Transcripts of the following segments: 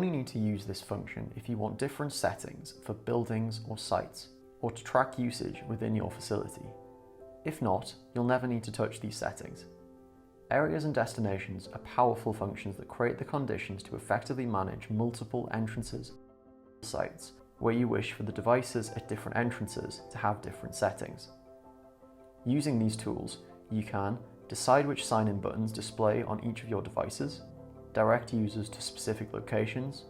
only need to use this function if you want different settings for buildings or sites, or to track usage within your facility. If not, you'll never need to touch these settings. Areas and destinations are powerful functions that create the conditions to effectively manage multiple entrances or sites where you wish for the devices at different entrances to have different settings. Using these tools, you can decide which sign-in buttons display on each of your devices, direct users to specific locations,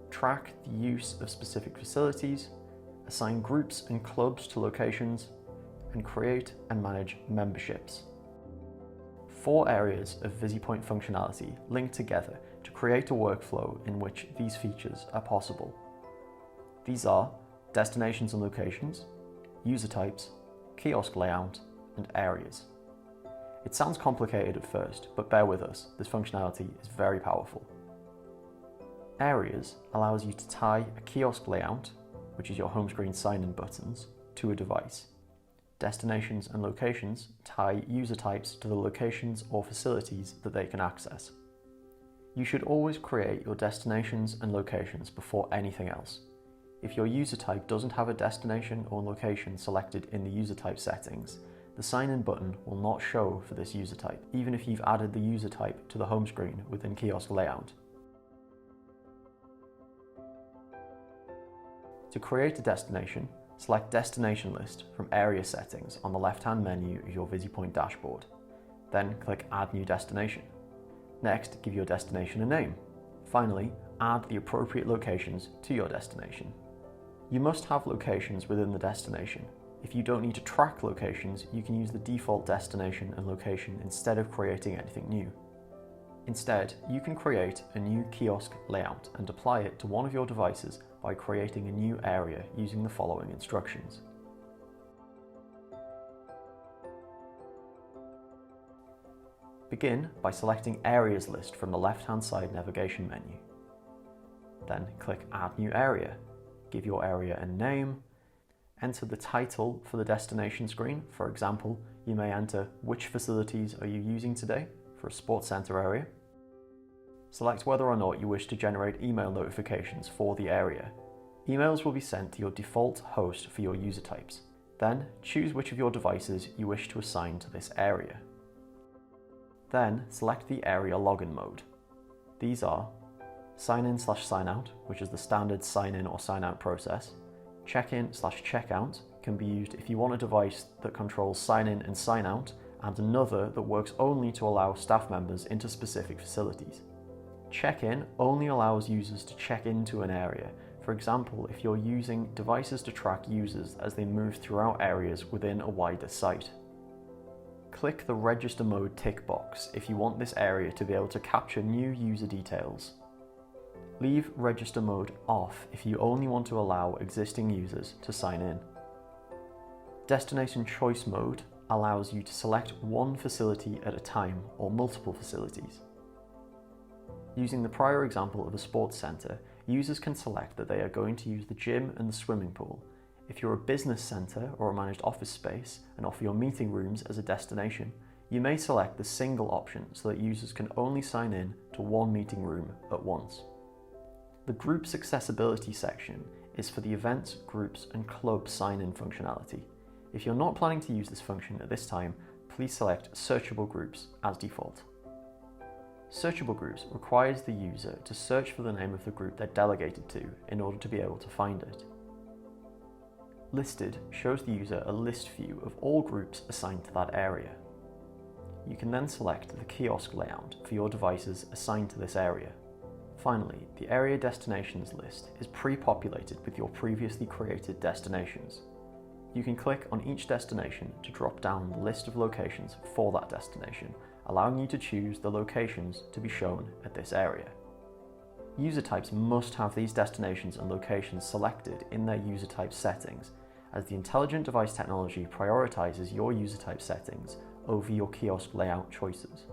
track the use of specific facilities, assign groups and clubs to locations, and create and manage memberships. 4 areas of VisiPoint functionality link together to create a workflow in which these features are possible. These are destinations and locations, user types, kiosk layout, and areas. It sounds complicated at first, but bear with us, this functionality is very powerful. Areas allows you to tie a kiosk layout, which is your home screen sign-in buttons, to a device. Destinations and locations tie user types to the locations or facilities that they can access. You should always create your destinations and locations before anything else. If your user type doesn't have a destination or location selected in the user type settings, the sign-in button will not show for this user type, even if you've added the user type to the home screen within kiosk layout. To create a destination, select Destination List from Area Settings on the left-hand menu of your VisiPoint dashboard. Then click Add New Destination. Next, give your destination a name. Finally, add the appropriate locations to your destination. You must have locations within the destination. If you don't need to track locations, you can use the default destination and location instead of creating anything new. Instead, you can create a new kiosk layout and apply it to one of your devices by creating a new area using the following instructions. Begin by selecting Areas List from the left-hand side navigation menu. Then click Add New Area. Give your area a name. Enter the title for the destination screen. For example, you may enter which facilities are you using today for a sports center area. Select whether or not you wish to generate email notifications for the area. Emails will be sent to your default host for your user types. Then choose which of your devices you wish to assign to this area. Then select the area login mode. These are sign in/sign out, which is the standard sign in or sign out process. Check in/checkout can be used if you want a device that controls sign in and sign out, and another that works only to allow staff members into specific facilities. Check-in only allows users to check into an area. For example, if you're using devices to track users as they move throughout areas within a wider site. Click the Register Mode tick box if you want this area to be able to capture new user details. Leave Register Mode off if you only want to allow existing users to sign in. Destination Choice Mode allows you to select one facility at a time or multiple facilities. Using the prior example of a sports center, users can select that they are going to use the gym and the swimming pool. If you're a business center or a managed office space and offer your meeting rooms as a destination, you may select the single option so that users can only sign in to one meeting room at once. The Groups Accessibility section is for the events, groups, and club sign-in functionality. If you're not planning to use this function at this time, please select Searchable Groups as default. Searchable Groups requires the user to search for the name of the group they're delegated to in order to be able to find it. Listed shows the user a list view of all groups assigned to that area. You can then select the kiosk layout for your devices assigned to this area. Finally, the Area Destinations list is pre-populated with your previously created destinations. You can click on each destination to drop down the list of locations for that destination, allowing you to choose the locations to be shown at this area. User types must have these destinations and locations selected in their user type settings, as the intelligent device technology prioritizes your user type settings over your kiosk layout choices.